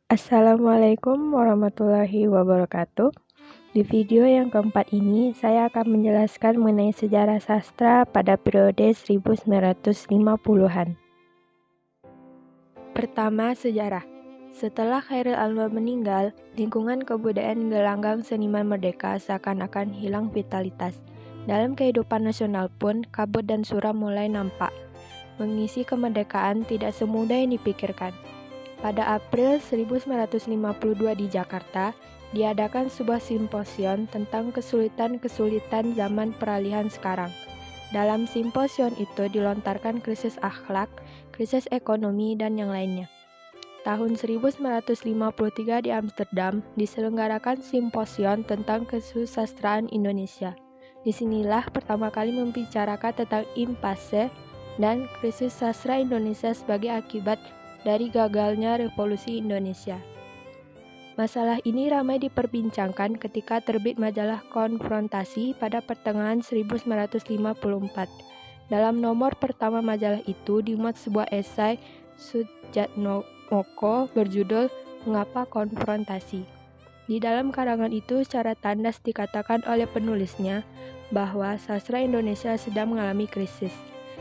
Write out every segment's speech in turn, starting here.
Assalamualaikum warahmatullahi wabarakatuh. Di video yang keempat ini, saya akan menjelaskan mengenai sejarah sastra pada periode 1950-an. Pertama, sejarah. Setelah Chairil Anwar meninggal, lingkungan kebudayaan gelanggang seniman merdeka seakan-akan hilang vitalitas. Dalam kehidupan nasional pun, kabut dan suram mulai nampak. Mengisi kemerdekaan tidak semudah yang dipikirkan. Pada April 1952 di Jakarta, diadakan sebuah simposion tentang kesulitan-kesulitan zaman peralihan sekarang. Dalam simposion itu dilontarkan krisis akhlak, krisis ekonomi, dan yang lainnya. Tahun 1953 di Amsterdam diselenggarakan simposion tentang kesusastraan Indonesia. Disinilah pertama kali membicarakan tentang impasse dan krisis sastra Indonesia sebagai akibat dari gagalnya revolusi Indonesia. Masalah ini ramai diperbincangkan ketika terbit majalah Konfrontasi pada pertengahan 1954. Dalam nomor pertama majalah itu dimuat sebuah esai Sudjatmoko berjudul Mengapa Konfrontasi. Di dalam karangan itu secara tandas dikatakan oleh penulisnya bahwa sastra Indonesia sedang mengalami krisis.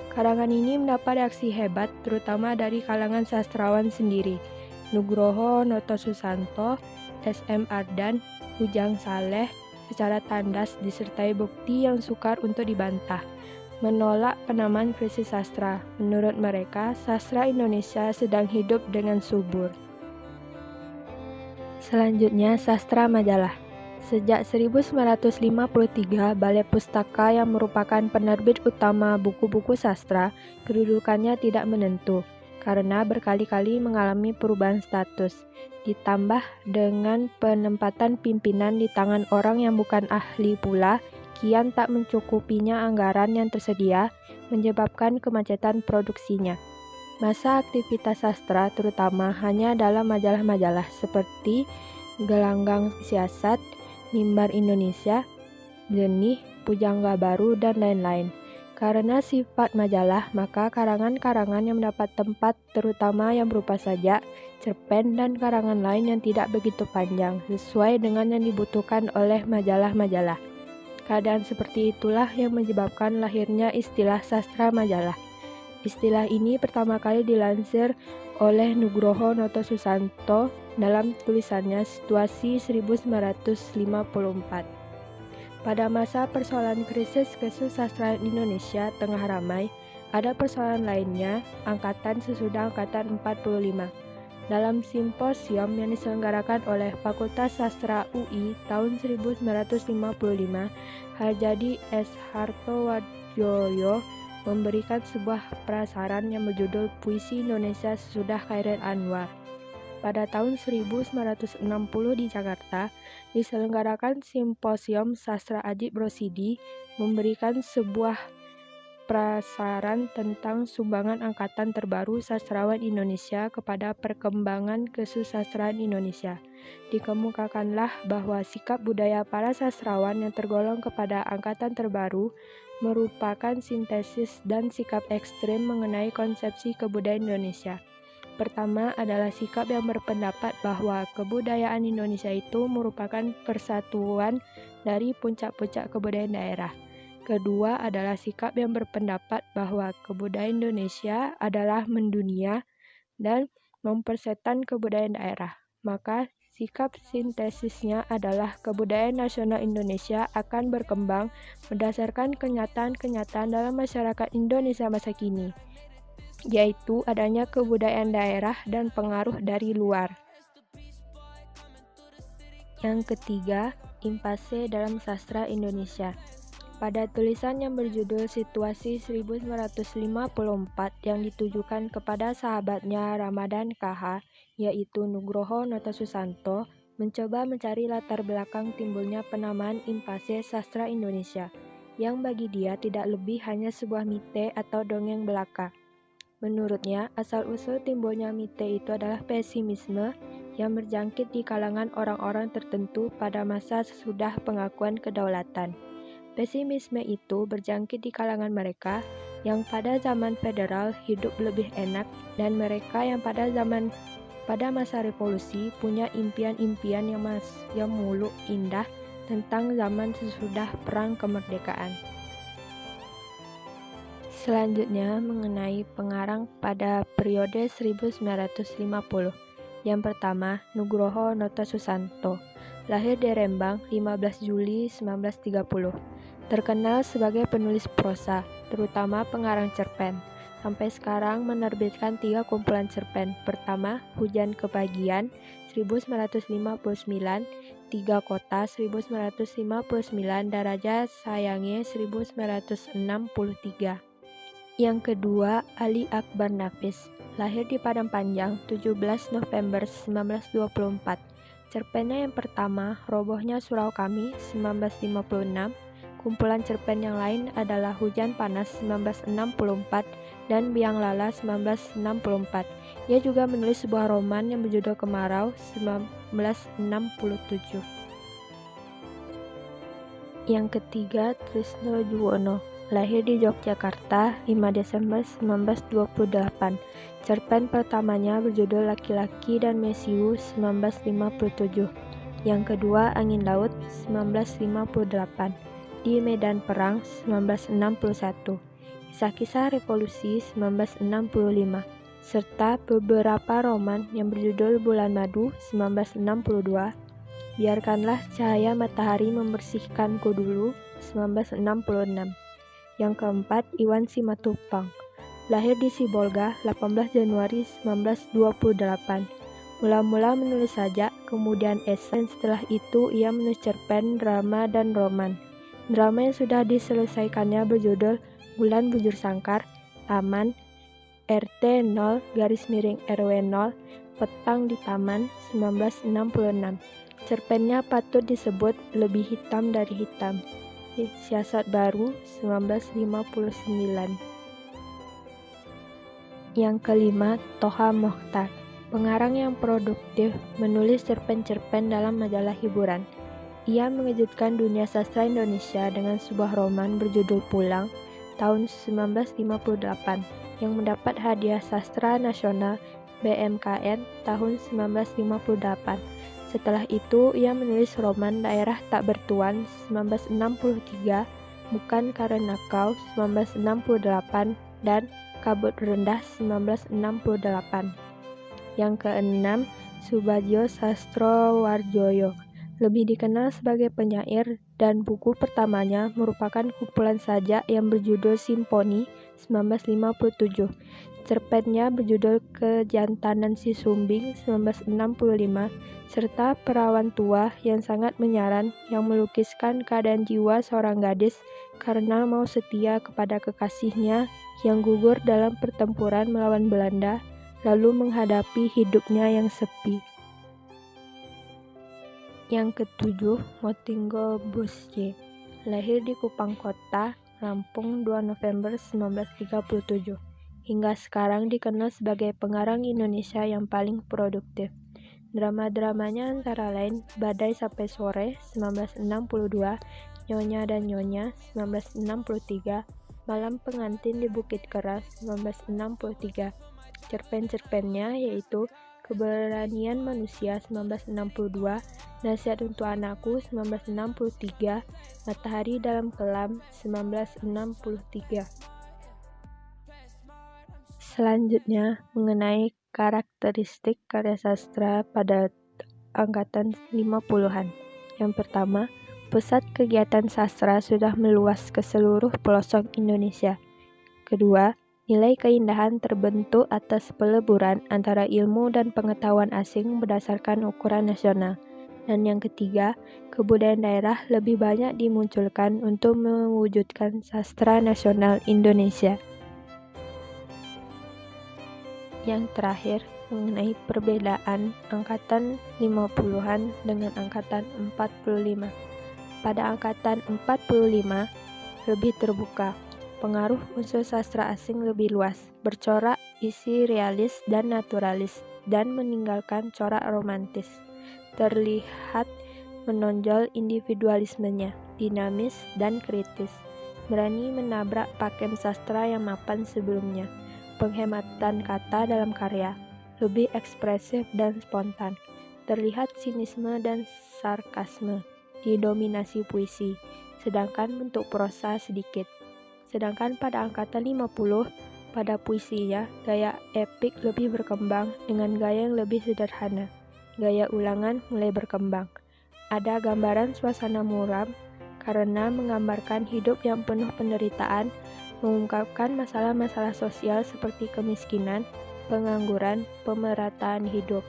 Karangan ini mendapat reaksi hebat terutama dari kalangan sastrawan sendiri. Nugroho Notosusanto, S.M. Ardan, Ujang Saleh secara tandas disertai bukti yang sukar untuk dibantah. Menolak penamaan krisis sastra. Menurut mereka, sastra Indonesia sedang hidup dengan subur. Selanjutnya, sastra majalah. Sejak 1953, Balai Pustaka yang merupakan penerbit utama buku-buku sastra, kedudukannya tidak menentu, karena berkali-kali mengalami perubahan status. Ditambah dengan penempatan pimpinan di tangan orang yang bukan ahli pula, kian tak mencukupinya anggaran yang tersedia, menyebabkan kemacetan produksinya. Masa aktivitas sastra terutama hanya dalam majalah-majalah seperti Gelanggang Siasat, Mimbar Indonesia, Benih, Pujangga Baru, dan lain-lain. Karena sifat majalah, maka karangan-karangan yang mendapat tempat terutama yang berupa sajak, cerpen, dan karangan lain yang tidak begitu panjang, sesuai dengan yang dibutuhkan oleh majalah-majalah. Keadaan seperti itulah yang menyebabkan lahirnya istilah sastra majalah. Istilah ini pertama kali dilansir oleh Nugroho Notosusanto dalam tulisannya Situasi 1954. Pada masa persoalan krisis kesusastraan Indonesia tengah ramai, ada persoalan lainnya, angkatan sesudah angkatan 45. Dalam simposium yang diselenggarakan oleh Fakultas Sastra UI tahun 1955, Harjadi S. Hartowadjoyo memberikan sebuah prasaran yang berjudul Puisi Indonesia Sesudah Chairil Anwar. Pada tahun 1960 di Jakarta, diselenggarakan simposium Sastra Ajib Rosidi memberikan sebuah prasaran tentang sumbangan angkatan terbaru sastrawan Indonesia kepada perkembangan kesusastraan Indonesia. Dikemukakanlah bahwa sikap budaya para sastrawan yang tergolong kepada angkatan terbaru merupakan sintesis dan sikap ekstrem mengenai konsepsi kebudayaan Indonesia. Pertama adalah sikap yang berpendapat bahwa kebudayaan Indonesia itu merupakan persatuan dari puncak-puncak kebudayaan daerah. Kedua adalah sikap yang berpendapat bahwa kebudayaan Indonesia adalah mendunia dan mempersetan kebudayaan daerah. Maka sikap sintesisnya adalah kebudayaan nasional Indonesia akan berkembang berdasarkan kenyataan-kenyataan dalam masyarakat Indonesia masa kini, yaitu adanya kebudayaan daerah dan pengaruh dari luar. Yang ketiga, impasse dalam sastra Indonesia. Pada tulisan yang berjudul Situasi 1954 yang ditujukan kepada sahabatnya Ramadan KH, yaitu Nugroho Notosusanto, mencoba mencari latar belakang timbulnya penamaan impasse sastra Indonesia, yang bagi dia tidak lebih hanya sebuah mite atau dongeng belaka. Menurutnya, asal-usul timbulnya mite itu adalah pesimisme yang berjangkit di kalangan orang-orang tertentu pada masa sesudah pengakuan kedaulatan. Pesimisme itu berjangkit di kalangan mereka yang pada zaman federal hidup lebih enak dan mereka yang pada zaman pada masa revolusi punya impian-impian yang muluk indah tentang zaman sesudah perang kemerdekaan. Selanjutnya mengenai pengarang pada periode 1950. Yang pertama, Nugroho Notosusanto, lahir di Rembang 15 Juli 1930. Terkenal sebagai penulis prosa, terutama pengarang cerpen. Sampai sekarang menerbitkan 3 kumpulan cerpen. Pertama, Hujan Kebagian 1959, Tiga Kota 1959, dan Raja Sayange 1963. Yang kedua, Ali Akbar Nafis, lahir di Padang Panjang 17 November 1924. Cerpennya yang pertama, Robohnya Surau Kami 1956. Kumpulan cerpen yang lain adalah Hujan Panas 1964 dan Biang Lala 1964. Ia juga menulis sebuah roman yang berjudul Kemarau 1967. Yang ketiga, Trisno Juwono, lahir di Yogyakarta 5 Desember 1928. Cerpen pertamanya berjudul Laki-laki dan Mesiu 1957. Yang kedua, Angin Laut 1958. Di Medan Perang 1961. Kisah-kisah Revolusi 1965. Serta beberapa roman yang berjudul Bulan Madu 1962. Biarkanlah Cahaya Matahari Membersihkanku Dulu 1966. Yang keempat, Iwan Simatupang, lahir di Sibolga 18 Januari 1928. Mula-mula menulis sajak, kemudian esai, dan setelah itu ia menulis cerpen, drama, dan roman. Drama yang sudah diselesaikannya berjudul Bulan Bujur Sangkar, Taman, RT 0, RW 0, Petang di Taman 1966. Cerpennya patut disebut Lebih Hitam dari Hitam. Siasat Baru 1959. Yang kelima, Toha Mokhtar, pengarang yang produktif, menulis cerpen-cerpen dalam majalah hiburan. Ia mengejutkan dunia sastra Indonesia dengan sebuah roman berjudul Pulang tahun 1958 yang mendapat hadiah sastra nasional BMKN tahun 1958. Setelah itu, ia menulis roman Daerah Tak Bertuan 1963, Bukan Karena Kau 1968, dan Kabut Rendah 1968. Yang keenam, Subadjo Sastrowarjoyo, lebih dikenal sebagai penyair, dan buku pertamanya merupakan kumpulan sajak yang berjudul Simponi 1957. Cerpennya berjudul Kejantanan Si Sumbing 1965, serta Perawan Tua yang sangat menyaran yang melukiskan keadaan jiwa seorang gadis karena mau setia kepada kekasihnya yang gugur dalam pertempuran melawan Belanda, lalu menghadapi hidupnya yang sepi. Yang ketujuh, Motinggo Busjeh, lahir di Kupang Kota, Lampung 2 November 1937. Hingga sekarang dikenal sebagai pengarang Indonesia yang paling produktif. Drama-dramanya antara lain Badai Sampai Sore 1962, Nyonya dan Nyonya 1963, Malam Pengantin di Bukit Keras 1963. Cerpen-cerpennya yaitu Keberanian Manusia 1962, Nasihat Untuk Anakku 1963, Matahari Dalam Kelam 1963. Selanjutnya mengenai karakteristik karya sastra pada angkatan 50-an. Yang pertama, pusat kegiatan sastra sudah meluas ke seluruh pelosok Indonesia. Kedua, nilai keindahan terbentuk atas peleburan antara ilmu dan pengetahuan asing berdasarkan ukuran nasional. Dan yang ketiga, kebudayaan daerah lebih banyak dimunculkan untuk mewujudkan sastra nasional Indonesia. Yang terakhir, mengenai perbedaan angkatan 50-an dengan angkatan 45. Pada angkatan 45, lebih terbuka. Pengaruh unsur sastra asing lebih luas, bercorak isi realis dan naturalis, dan meninggalkan corak romantis. Terlihat menonjol individualismenya, dinamis dan kritis, berani menabrak pakem sastra yang mapan sebelumnya. Penghematan kata dalam karya, lebih ekspresif dan spontan. Terlihat sinisme dan sarkasme didominasi puisi, sedangkan bentuk prosa sedikit. Sedangkan pada angkatan 50, pada puisinya, gaya epik lebih berkembang dengan gaya yang lebih sederhana. Gaya ulangan mulai berkembang. Ada gambaran suasana muram karena menggambarkan hidup yang penuh penderitaan, mengungkapkan masalah-masalah sosial seperti kemiskinan, pengangguran, pemerataan hidup.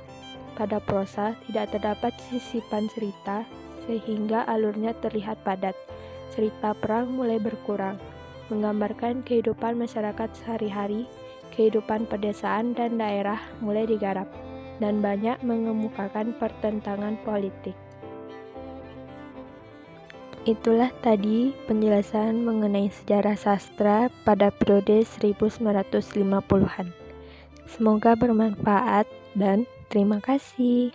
Pada prosa tidak terdapat sisipan cerita sehingga alurnya terlihat padat. Cerita perang mulai berkurang, menggambarkan kehidupan masyarakat sehari-hari, kehidupan pedesaan dan daerah mulai digarap, dan banyak mengemukakan pertentangan politik. Itulah tadi penjelasan mengenai sejarah sastra pada periode 1950-an. Semoga bermanfaat dan terima kasih.